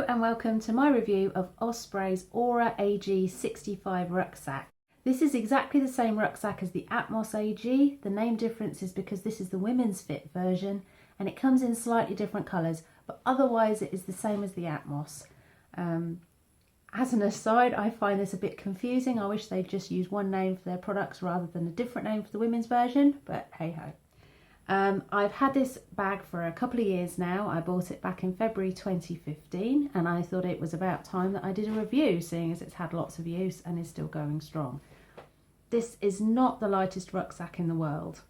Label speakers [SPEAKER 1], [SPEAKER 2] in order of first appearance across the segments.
[SPEAKER 1] and welcome to my review of Osprey's Aura AG 65 rucksack. This is exactly the same rucksack as the Atmos AG. The name difference is because this is the women's fit version and it comes in slightly different colours, but otherwise it is the same as the Atmos. As an aside, I find this a bit confusing. I wish they'd just use one name for their products rather than a different name for the women's version, but hey ho. I've had this bag for a couple of years now. I bought it back in February 2015 and I thought it was about time that I did a review, seeing as it's had lots of use and is still going strong. This is not the lightest rucksack in the world.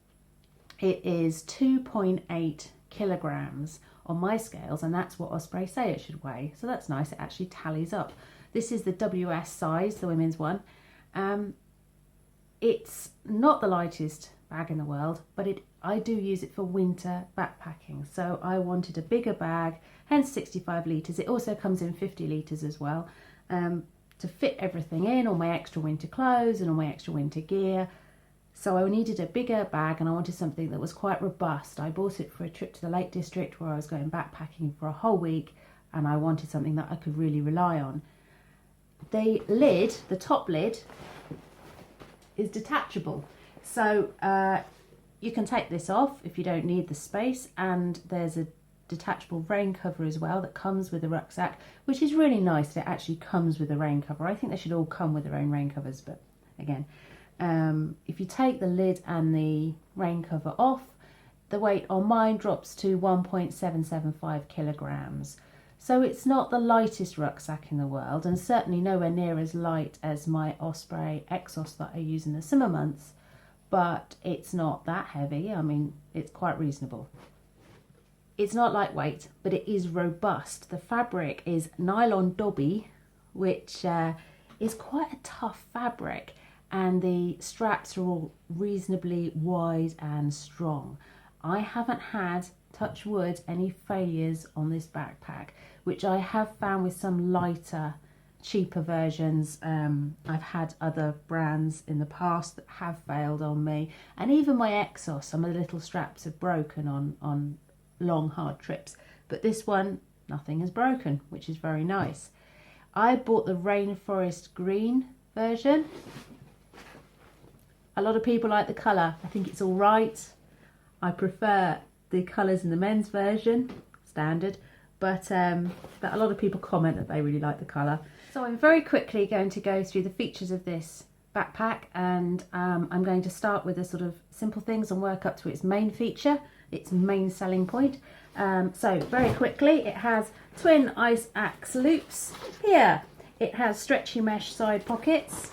[SPEAKER 1] It is 2.8 kilograms on my scales, and that's what Osprey say it should weigh, so that's nice. It actually tallies up. This is the WS size, the women's one. It's not the lightest bag in the world, but I do use it for winter backpacking, so I wanted a bigger bag, hence 65 litres. It also comes in 50 litres as well, to fit everything in, all my extra winter clothes and all my extra winter gear. So I needed a bigger bag and I wanted something that was quite robust. I bought it for a trip to the Lake District where I was going backpacking for a whole week, and I wanted something that I could really rely on. The lid, the top lid, is detachable. So you can take this off if you don't need the space, and there's a detachable rain cover as well that comes with the rucksack, which is really nice that it actually comes with a rain cover. I think they should all come with their own rain covers, but again, if you take the lid and the rain cover off, the weight on mine drops to 1.775 kilograms. So it's not the lightest rucksack in the world, and certainly nowhere near as light as my Osprey Exos that I use in the summer months, but it's not that heavy. I mean, it's quite reasonable. It's not lightweight, but it is robust. The fabric is nylon dobby, which is quite a tough fabric, and the straps are all reasonably wide and strong. I haven't had, touch wood, any failures on this backpack, which I have found with some lighter, cheaper versions. I've had other brands in the past that have failed on me, and even my Exos, some of the little straps have broken on long hard trips, but this one, nothing has broken, which is very nice. I bought the rainforest green version. A lot of people like the colour. I think it's all right. I prefer the colours in the men's version, standard, but a lot of people comment that they really like the colour. So I'm very quickly going to go through the features of this backpack, and I'm going to start with the sort of simple things and work up to its main feature, its main selling point. So very quickly, it has twin ice axe loops here. It has stretchy mesh side pockets.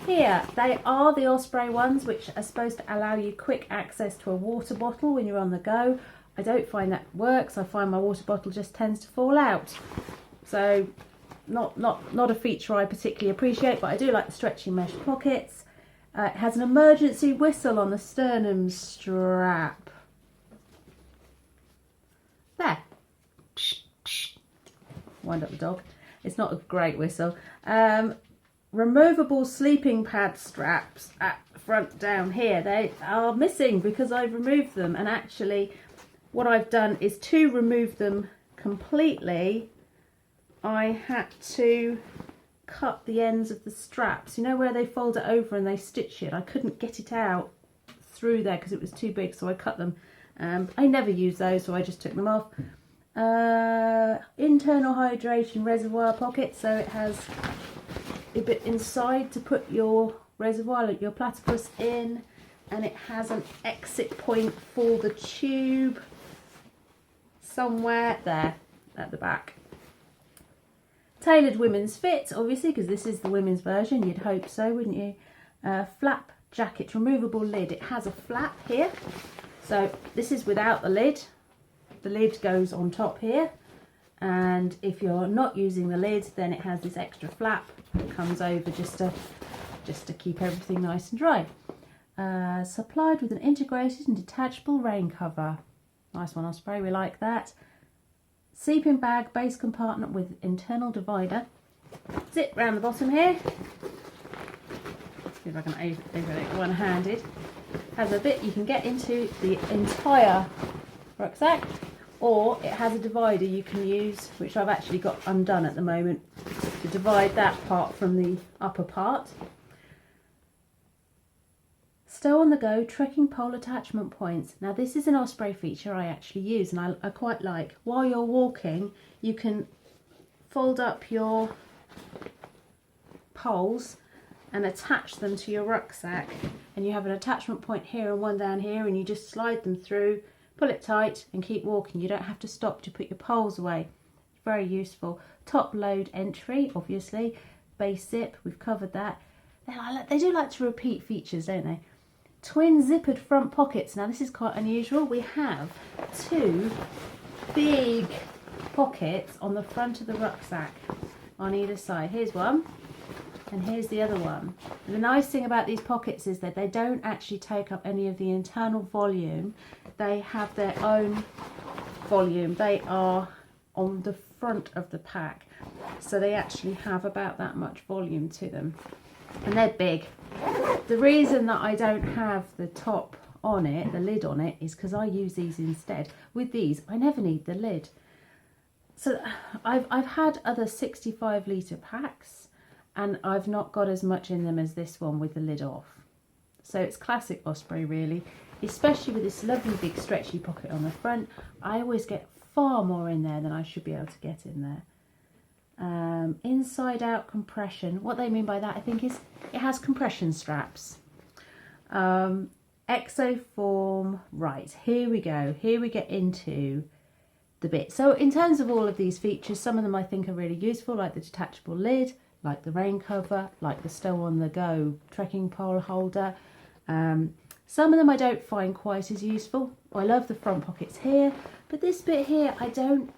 [SPEAKER 1] Here, they are the Osprey ones, which are supposed to allow you quick access to a water bottle when you're on the go. I don't find that works. I find my water bottle just tends to fall out. So not a feature I particularly appreciate, but I do like the stretchy mesh pockets. It has an emergency whistle on the sternum strap. There. Wind up the dog. It's not a great whistle. Removable sleeping pad straps at the front down here. They are missing because I've removed them, and actually what I've done is to remove them completely, I had to cut the ends of the straps, you know, where they fold it over and they stitch it. I couldn't get it out through there because it was too big, so I cut them. I never use those, so I just took them off. Internal hydration reservoir pocket, so it has a bit inside to put your reservoir, like your platypus, in, and it has an exit point for the tube somewhere there at the back. Tailored women's fit, obviously, because this is the women's version. You'd hope so, wouldn't you? Flap jacket, removable lid. It has a flap here, so this is without the lid. The lid goes on top here, and if you're not using the lid, then it has this extra flap that comes over just to keep everything nice and dry. Supplied with an integrated and detachable rain cover. Nice one, Osprey, we like that. Sleeping bag, base compartment with internal divider. Zip round the bottom here. See if I can open it one-handed. Has a bit you can get into the entire rucksack. or it has a divider you can use, which I've actually got undone at the moment, to divide that part from the upper part. Stow on the go trekking pole attachment points. Now this is an Osprey feature I actually use, and I quite like. While you're walking, you can fold up your poles and attach them to your rucksack, and you have an attachment point here and one down here, and you just slide them through, pull it tight and keep walking. You don't have to stop to put your poles away. Very useful. Top load entry, obviously. Base zip, we've covered that. They do like to repeat features, don't they? Twin zippered front pockets. Now this is quite unusual. We have two big pockets on the front of the rucksack on either side. Here's one and here's the other one. And the nice thing about these pockets is that they don't actually take up any of the internal volume. They have their own volume. They are on the front of the pack, so they actually have about that much volume to them, and they're big. The reason that I don't have the top on it, the lid on it, is because I use these instead. With these I never need the lid. So I've had other 65 litre packs and I've not got as much in them as this one with the lid off. So it's classic Osprey really, especially with this lovely big stretchy pocket on the front. I always get far more in there than I should be able to get in there. Inside out compression. What they mean by that, I think, is it has compression straps. Exoform. Right, here we go. Here we get into the bit. So in terms of all of these features, some of them I think are really useful, like the detachable lid, like the rain cover, like the stow on the go trekking pole holder. Some of them I don't find quite as useful. I love the front pockets here, but this bit here I don't,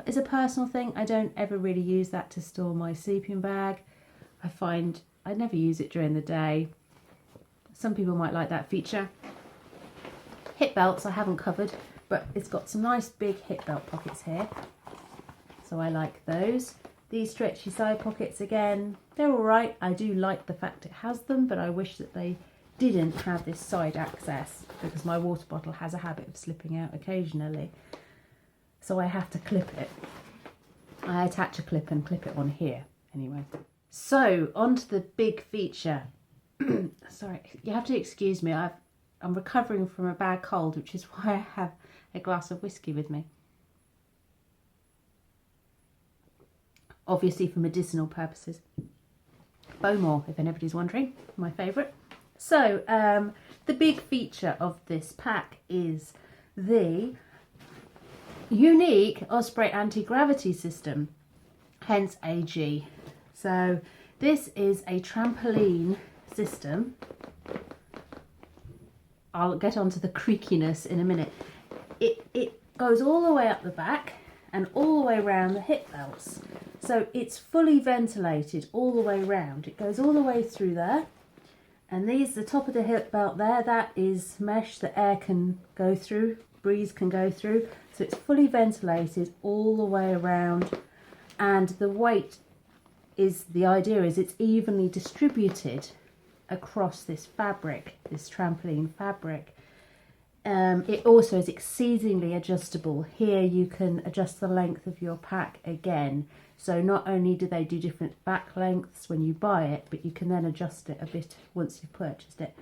[SPEAKER 1] as a personal thing, I don't ever really use that to store my sleeping bag. I find I never use it during the day. Some people might like that feature. Hip belts I haven't covered, but it's got some nice big hip belt pockets here, so I like those. These stretchy side pockets, again, they're all right. I do like the fact it has them, but I wish that they didn't have this side access, because my water bottle has a habit of slipping out occasionally, so I have to clip it. I attach a clip and clip it on here anyway. So on to the big feature. Sorry, you have to excuse me, I'm recovering from a bad cold, which is why I have a glass of whiskey with me, obviously for medicinal purposes. Bowmore, if anybody's wondering, my favourite. So the big feature of this pack is the unique Osprey anti-gravity system, hence AG. So this is a trampoline system. I'll get onto the creakiness in a minute. It goes all the way up the back and all the way around the hip belts. So it's fully ventilated all the way around. It goes all the way through there. And these, the top of the hip belt there, that is mesh that air can go through, breeze can go through. So it's fully ventilated all the way around. And the weight is, the idea is it's evenly distributed across this fabric, this trampoline fabric. It also is exceedingly adjustable. Here you can adjust the length of your pack again. So not only do they do different back lengths when you buy it, but you can then adjust it a bit once you've purchased it.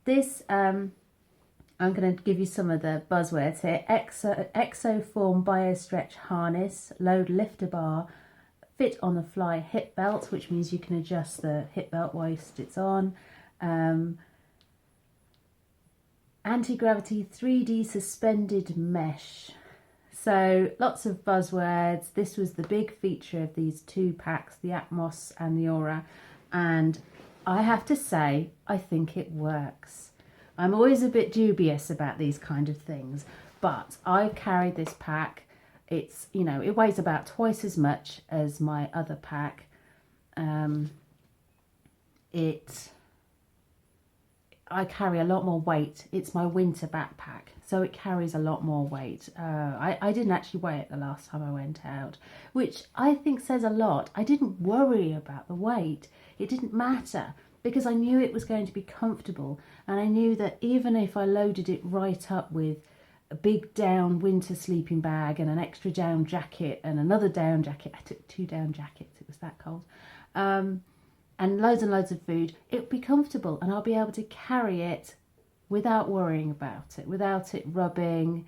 [SPEAKER 1] This, I'm going to give you some of the buzzwords here. Exoform BioStretch harness, load lifter bar, fit on the fly hip belt, which means you can adjust the hip belt whilst it's on. Anti-gravity 3D suspended mesh. So lots of buzzwords. This was the big feature of these two packs, the Atmos and the Aura, and I have to say I think it works. I'm always a bit dubious about these kind of things, but I've carried this pack. It's, you know, it weighs about twice as much as my other pack. I carry a lot more weight. It's my winter backpack, so it carries a lot more weight. I didn't actually weigh it the last time I went out, which I think says a lot. I didn't worry about the weight. It didn't matter, because I knew it was going to be comfortable, and I knew that even if I loaded it right up with a big down winter sleeping bag and an extra down jacket and another down jacket. I took 2 down jackets, it was that cold. And loads of food. It'll be comfortable and I'll be able to carry it without worrying about it, without it rubbing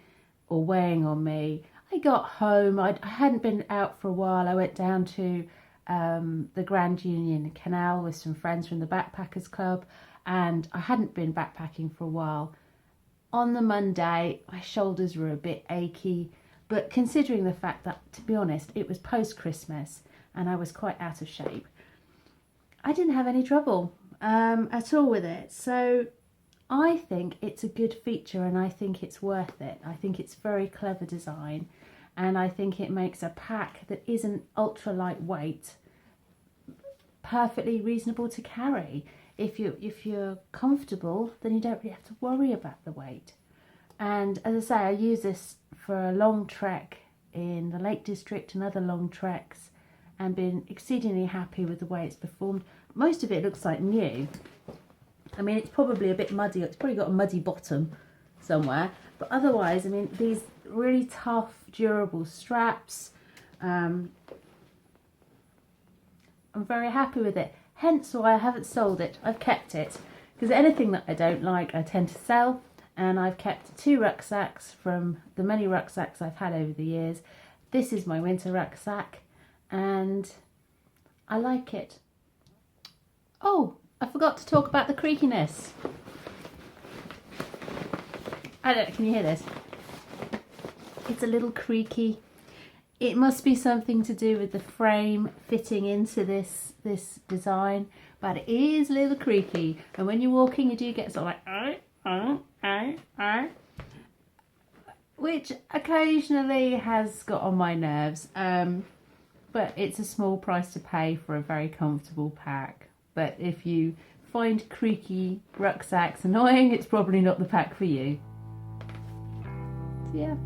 [SPEAKER 1] or weighing on me. I got home, I hadn't been out for a while. I went down to the Grand Union Canal with some friends from the Backpackers Club, and I hadn't been backpacking for a while. On the Monday, my shoulders were a bit achy, but considering the fact that, to be honest, it was post-Christmas and I was quite out of shape, I didn't have any trouble at all with it. So I think it's a good feature and I think it's worth it. I think it's very clever design, and I think it makes a pack that isn't ultra lightweight perfectly reasonable to carry. If you're comfortable, then you don't really have to worry about the weight. And as I say, I use this for a long trek in the Lake District and other long treks, and been exceedingly happy with the way it's performed. Most of it looks like new. I mean, it's probably a bit muddy. It's probably got a muddy bottom somewhere. But otherwise, I mean, these really tough, durable straps. I'm very happy with it. Hence why I haven't sold it. I've kept it. Because anything that I don't like, I tend to sell. And I've kept 2 rucksacks from the many rucksacks I've had over the years. This is my winter rucksack, and I like it. Oh, I forgot to talk about the creakiness. Can you hear this? It's a little creaky. It must be something to do with the frame fitting into this design, but it is a little creaky. And when you're walking, you do get sort of like, which occasionally has got on my nerves. But it's a small price to pay for a very comfortable pack. But if you find creaky rucksacks annoying, it's probably not the pack for you. So yeah.